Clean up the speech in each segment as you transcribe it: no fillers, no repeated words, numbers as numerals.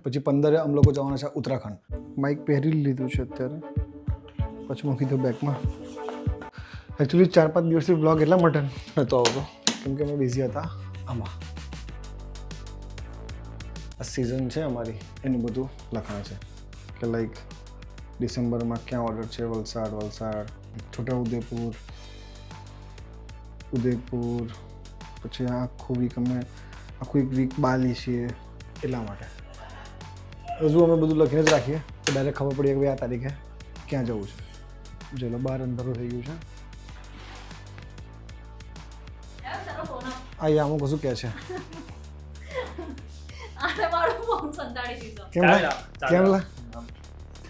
પછી 15 અમે લોકો જવાના છે ઉત્તરાખંડ. માઇક પહેરી લીધું છે અત્યારે, પછી મૂકી દો બેગમાં. એકચ્યુઅલી 4-5 દિવસથી બ્લોગ એટલા માટે નહોતો આવતો કેમ કે અમે બિઝી હતા આમાં. આ સિઝન છે અમારી, એનું બધું લખાણ છે કે લાઈક ડિસેમ્બરમાં ક્યાં ઓર્ડર છે, વલસાડ, છોટાઉદેપુર, ઉદયપુર, પછી આખું વીક અમે આખું એક વીક બાલી છીએ એટલા માટે. હજુ અમે બધું લખીને જ રાખીએ તો ડાયરેક્ટ ખબર પડી કે ભાઈ આ તારીખે ક્યાં જવું છે. ચલો બહાર અંધારું થઈ ગયું છે. આ અમુક કશું કહે છે કેમ લા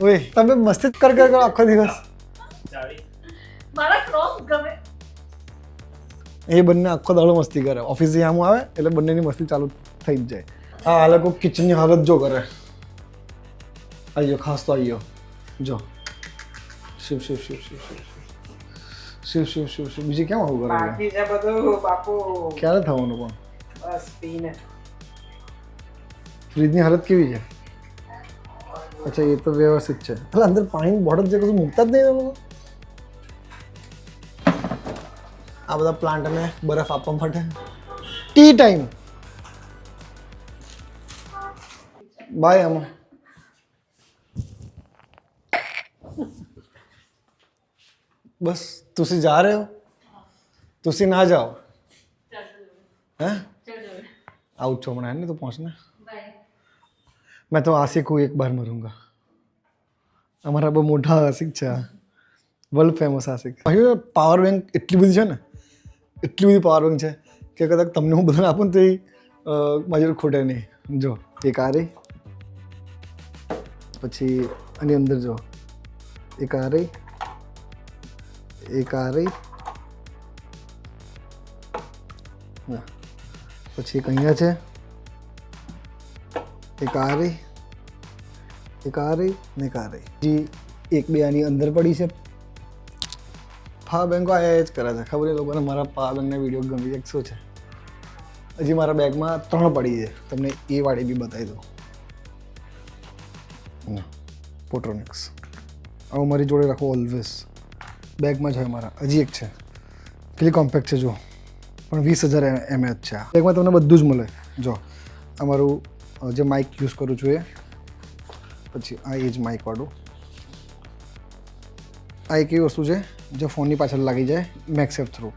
ઓય તમે મસ્તી કર કરો આખો દિવસ. એ બંને આખો દાડો મસ્તી કરે. ઓફિસથી આમ આવે એટલે બંનેની મસ્તી ચાલુ થઈ જ જાય. હા આ લોકો કિચનની હાલત જો કરે. આયો ખાસ તો આયો જો શિવ શિવ શિવ શિવ શિવ શિવ શિવ શિવ શિવ બીજી કેમ આવું કરે બાકી છે બધું બાપુ. ક્યારે થવાનું પણ બસ પીને. ફ્રીજની હાલત કેવી છે? અચ્છા એ તો વ્યવસ્થિત છે. એટલે અંદર પાણીની બોટલ છે કશું મૂકતા જ નહીં તમે. આ બધા પ્લાન્ટને બરફ આપવા માટે ટી ટાઈમ બાય. આમાં बस तुसी जा रहे हो, तुसी ना जाओ हैं आउट छो मना है नहीं तो पहुंचना. मैं तो आशिक हूँ, एक बार मरूंगा. हमारा बહુ મોટા આશિક છે, વર્લ્ડ ફેમસ આશિક. પાવર બેંક એટલી બધી છે ને, એટલી બધી પાવર બેંક છે કે કદાચ તમને હું બધાને આપું ને તો એ મારી જોડે ખોટે નહીં. જો એક આ રહી, પછી આની અંદર જો એક આ રહી, એક આ રહી, પછી એક અહીંયા છે, એક આ રહી, એક આ રહી ને એક આ રહી. જી એક બે આની અંદર પડી છે. પાવર બેંકો આયા જ કરે છે. ખબર એ લોકોને મારા પાવર બેંકના વિડીયો ગમી જાય શું છે. હજી મારા બેગમાં 3 પડી છે, તમને એ વાળી બી બતાવી દઉં. પોટ્રોનિક્સ આવું મારી જોડે રાખો ઓલવેઝ. બેગમાં છે મારા, હજી એક છે કેટલી કોમ્પેક્ટ છે જો, પણ 20,000 mAh છે. આ બેગમાં તમને બધું જ મળે. જો અમારું જે માઇક યુઝ કરું છું એ, પછી આ એ જ માઇકવાળું. આ એક એવી વસ્તુ છે જે ફોનની પાછળ લાગી જાય મેગસેફ થ્રુ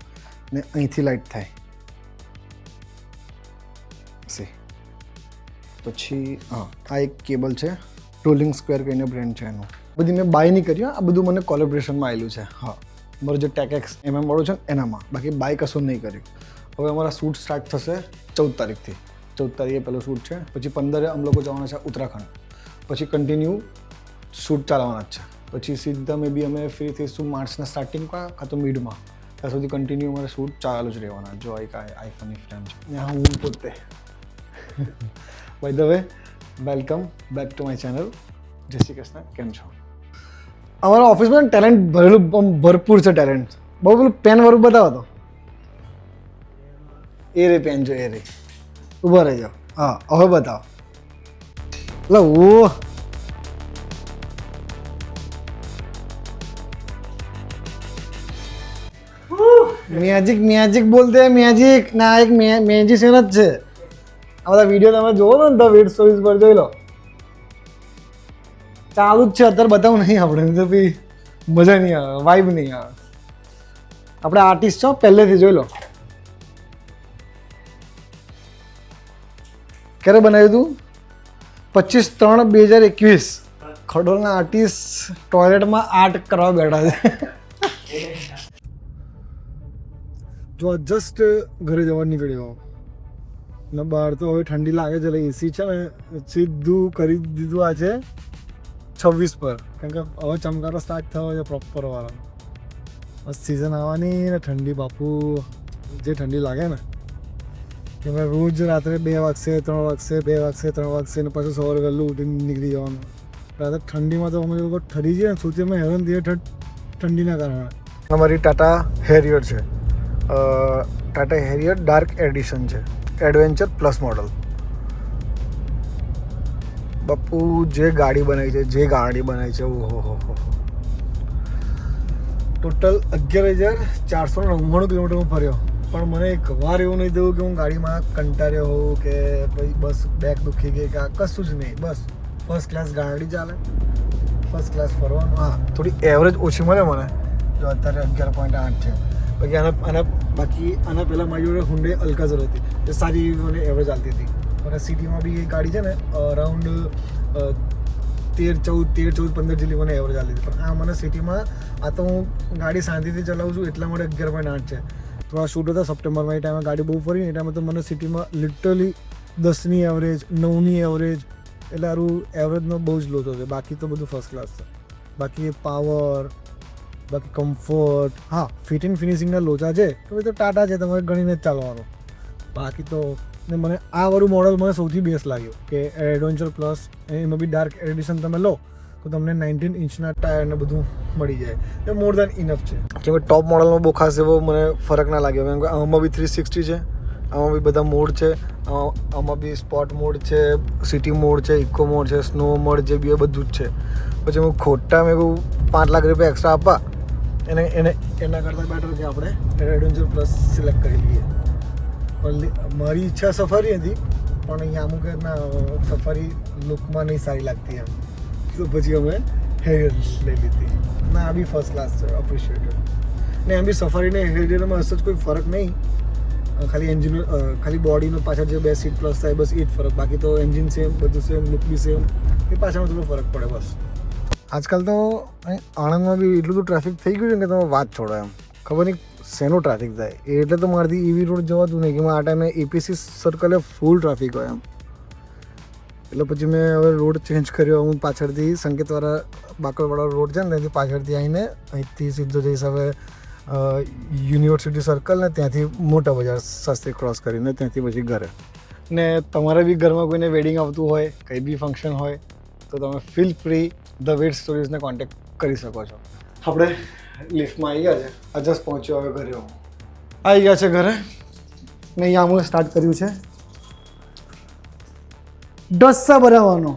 ને અહીંથી લાઇટ થાય. પછી હા આ એક કેબલ છે, રોલિંગ સ્ક્વેર કરીને બ્રેન્ડ છે એનું. બધી મેં બાય નહીં કર્યું, આ બધું મને કોલેબ્રેશનમાં આવેલું છે. હા મારું જે ટેકેક્સ વાળું છે ને એનામાં, બાકી બાય કશું નહીં કર્યું. હવે અમારા શૂટ સ્ટાર્ટ થશે 14 તારીખથી. 14 તારીખે પહેલો શૂટ છે, પછી 15 અમે લોકો જવાના છે ઉત્તરાખંડ. પછી કન્ટિન્યુ શૂટ ચાલવાના જ છે. પછી સીધા મે બી અમે ફ્રી થઈશું માર્ચના સ્ટાર્ટિંગમાં કાં તો મિડમાં. ત્યાં સુધી કન્ટિન્યુ અમારે શૂટ ચાલુ જ રહેવાના. જો એક આઈફોનની ફ્રેમ છે ત્યાં હું પોતે. By the way welcome back to my channel. જય શ્રી કૃષ્ણ. કેમ છો? અમારા ઓફિસમાં ટેલેન્ટ ભરેલું ભરપૂર છે. ટેલેન્ટ બહુ પેલું પેન વાળું બતાવો તો. એ રે પેન જો, એ રે ઊભા રહી જાઓ. હા હવે બતાવો. એટલે ઓ મેજિક મેજિક બોલતે મેજિક ના, એક મેજિશિયન જ છે. આ બધા વિડીયો તમે જોવો ને તો વેટ સ્ટોરીઝ પર જોઈ લો. ચાલુ જ છે અત્યારે, બતાવું નહીં આપણે તો ભાઈ મજા નહીં આવે, વાઇબ નહીં આવે. આપણે આર્ટિસ્ટ છો પહેલેથી, જોઈ લો. ક્યારે બનાવ્યું હતું? 25/3/2021. ખડોલના આર્ટિસ્ટ ટોયલેટમાં આર્ટ કરવા બેઠા છે. જો જસ્ટ ઘરે જવા નીકળ્યો ને બહાર તો હવે ઠંડી લાગે છે એટલે એસી છે ને સીધું કરી દીધું. આ છે 26 પર, કારણ કે હવે ચમકારો સ્ટાર્ટ થયો છે પ્રોપર વાળા. બસ સિઝન આવવાની ને ઠંડી બાપુ જે ઠંડી લાગે ને કે મેં રોજ રાત્રે 2 વાગશે 3 વાગશે 2 વાગશે 3 વાગશે ને પછી સવારે વહેલું ઉઠીને નીકળી જવાનું. રાત્રે ઠંડીમાં તો અમે લોકો ઠરી જઈએ ને, સૌથી અમે હેરાન થઈએ ઠંડીના કારણે. અમારી ટાટા હેરિયર છે, ટાટા હેરિયર ડાર્ક એડિશન છે, એડવેન્ચર પ્લસ મોડલ. બાપુ જે ગાડી બનાવી છે ઓહો હો ટોટલ 11,499 કિલોમીટર હું ફર્યો, પણ મને એક વાર એવું નહીં થયું કે હું ગાડીમાં કંટાળ્યો હોઉં કે ભાઈ બસ બેક દુખી ગઈ કે કશું જ નહીં. બસ ફર્સ્ટ ક્લાસ ગાડી ચાલે, ફર્સ્ટ ક્લાસ ફરવાનું. હા, થોડી એવરેજ ઓછી મળે મને, જો અત્યારે 11.8 છે. બાકી આના પહેલાં મારી જોડે હુન્ડઈ અલ્કાઝર હતી, એ સારી એવી મને એવરેજ આવતી હતી. અને સિટીમાં બી એ ગાડી છે ને અરાઉન્ડ 13-14-15 જેટલી મને એવરેજ આવતી હતી. પણ આ મને સિટીમાં, આ તો હું ગાડી શાંતિથી ચલાવું છું એટલા માટે 11.8 છે. તો આ શૂટ હતા સપ્ટેમ્બરમાં, એ ટાઈમે ગાડી બહુ ફરી, એ ટાઈમે તો મને સિટીમાં લિટરલી 10ની એવરેજ, 9ની એવરેજ, એટલે સારું એવરેજનો બહુ જ લોચો છે. બાકી તો બધું ફર્સ્ટ ક્લાસ છે. બાકી પાવર, બાકી કમ્ફર્ટ, હા ફિટ એન્ડ ફિનિશિંગના લોચા છે તો એ તો ટાટા છે, તમારે ગણીને જ ચાલવાનું. બાકી તો ને મને આ વાળું મોડલ મને સૌથી બેસ્ટ લાગ્યું કે એડવેન્ચર પ્લસ, એમાં બી ડાર્ક એડિશન તમે લો તો તમને 19 ઇંચના ટાયર ને બધું મળી જાય, એ મોર દેન ઇનફ છે. કેમ કે ટોપ મોડલમાં બહુ ખાસ એવો મને ફરક ના લાગ્યો, કેમ કે આમાં બી 360 છે, આમાં બી બધા મોડ છે, આમાં બી સ્પોર્ટ મોડ છે, સિટી મોડ છે, ઇકો મોડ છે, સ્નો મોડ જે બી એ બધું જ છે. પછી હું ખોટા મેં કહું 5 લાખ રૂપિયા એક્સ્ટ્રા આપવા એના કરતાં બેટર કે આપણે એડવેન્ચર પ્લસ સિલેક્ટ કરી લઈએ. પણ મારી ઈચ્છા સફારી હતી, પણ અહીંયા અમુક ના સફારી લુકમાં નહીં સારી લાગતી એમ, તો પછી અમે હેરિયર લઈ લીધી. ના આ બી ફર્સ્ટ ક્લાસ છે, અપ્રિશિએટેડ. ને એમ બી સફારીને હેરિયરમાં હશે જ કોઈ ફરક નહીં, ખાલી એન્જિન, ખાલી બોડીનો પાછળ જે 2 સીટ પ્લસ થાય બસ એ જ ફરક. બાકી તો એન્જિન સેમ, બધું સેમ, લુક બી સેમ, એ પાછળનો થોડો ફરક પડે બસ. આજકાલ તો આણંદમાં બી એટલું બધું ટ્રાફિક થઈ ગયું છે કે તમે વાત છોડો એમ, ખબર નહીં શેનું ટ્રાફિક થાય. એટલે તો મારાથી ઈવી રોડ જવાતું નહીં કે આ ટાઈમે એપીસી સર્કલે ફૂલ ટ્રાફિક હોય એમ. એટલે પછી મેં હવે રોડ ચેન્જ કર્યો. હું પાછળથી સંકેતવાળા બાકરવાળા રોડ છે ને ત્યાંથી પાછળથી આવીને અહીંથી સીધો જઈશ હવે યુનિવર્સિટી સર્કલ, ને ત્યાંથી મોટા બજાર શાસ્ત્રી ક્રોસ કરીને ત્યાંથી પછી ઘરે. ને તમારે બી ઘરમાં કોઈને વેડિંગ આવતું હોય, કંઈ બી ફંક્શન હોય તો તમે ફીલ ફ્રી ધ વેટ સ્ટોરીઝને કોન્ટેક્ટ કરી શકો છો. આપણે લિફ્ટમાં આવી ગયા છે, આ જસ્ટ પહોંચ્યો હવે ઘરે. હું આવી ગયા છે ઘરે ને અહીંયા અમે સ્ટાર્ટ કર્યું છે ડસ્સા બનાવવાનો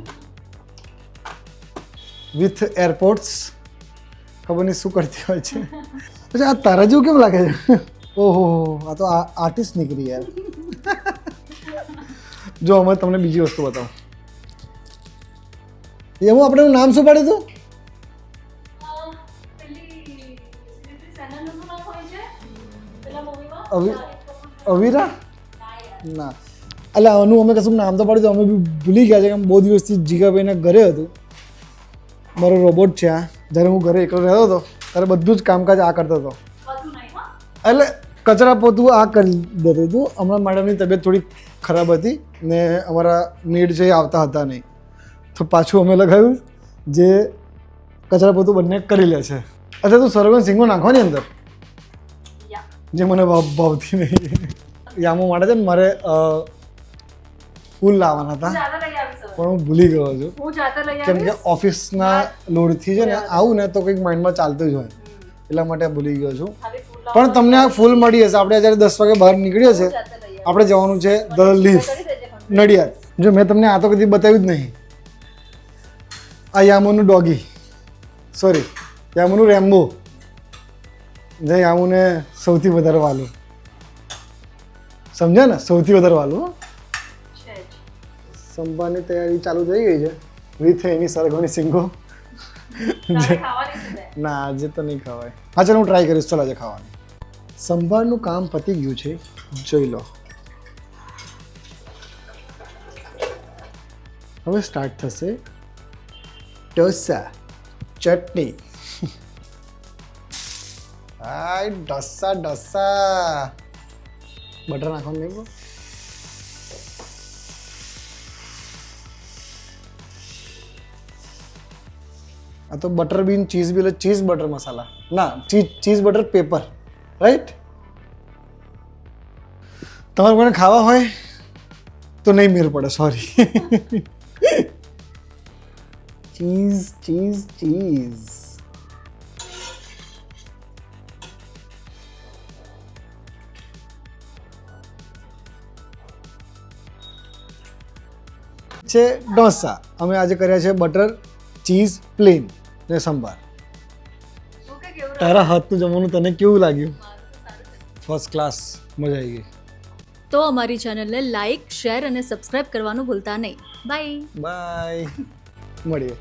વિથ એરપોર્ટ્સ. ખબર નહીં શું કરતી હોય છે. અચ્છા આ તારા જેવું કેમ લાગે છે? ઓહો, આ તો આર્ટિસ્ટ નીકળી યાર. જો અમે તમને બીજી વસ્તુ બતાવું. એવું આપણે નામ શું પાડ્યું હતું? અવીરા ના, એટલે આનું અમે કશું નામ તો પાડ્યું, અમે બી ભૂલી ગયા છે કે બહુ દિવસથી જીગાભાઈના ઘરે હતું. મારો રોબોટ છે આ. જ્યારે હું ઘરે એકલો રહેતો હતો ત્યારે બધું જ કામકાજ આ કરતો હતો, એટલે કચરા પોતું આ કરી દેતું હતું. હમણાં મેડમની તબિયત થોડી ખરાબ હતી ને અમારા મેડ છે એ આવતા હતા નહીં, તો પાછું અમે લગાવ્યું જે કચરા પોતું બંને કરી લે છે. અચ્છા તું સરગમ સિંગો નાખવાની અંદર, જે મને ભાવતી નહીં. યામો માટે છે ને મારે ફૂલ લાવવાના હતા, પણ હું ભૂલી ગયો છું. કેમ કે ઓફિસના લોડથી છે ને આવું ને તો કંઈક માઇન્ડમાં ચાલતું જ હોય, એટલા માટે ભૂલી ગયો છું. પણ તમને આ ફૂલ મળી હશે. આપણે જ્યારે 10 વાગે બહાર નીકળ્યો છે, આપણે જવાનું છે ધ લીફ નડિયાદ. જો મેં તમને આ તો કદી બતાવ્યું જ નહીં. આ યામોનું ડોગી, સોરી યામોનું રેમ્બો, જે યામુને સૌથી વધારે વાલું, સમજ્યા ને, સૌથી વધારે વાલું. સંભાની તૈયારી ચાલુ થઈ ગઈ છે વિથ એની સરગવાની સિંગો. ના આજે તો નહીં ખવાય. હા ચાલો હું ટ્રાય કરીશ. ચાલો આજે ખાવાની. સંભાળનું કામ પતી ગયું છે, જોઈ લો. હવે સ્ટાર્ટ થશે ઢોસા ચટણી. હાય ઢોસા ઢોસા. બટર નાખવાનું નહીં બો. આ તો બટર બીન ચીઝ બી, એટલે ચીઝ બટર મસાલા ના, ચીઝ બટર પેપર, રાઈટ. તમારે કોઈને ખાવા હોય તો નહીં મેળ પડે, સોરી. Cheese cheese cheese. છે ઢોસા. અમે આજે કર્યા છે બટર ચીઝ પ્લેન ને સંભાર. તારા હાથનું જમવાનું તને કેવું લાગ્યું? ફર્સ્ટ ક્લાસ, મજા આવી ગઈ. તો અમારી ચેનલને લાઈક શેર અને સબસ્ક્રાઇબ કરવાનું ભૂલતા નહીં. બાય. બાય, મળીએ.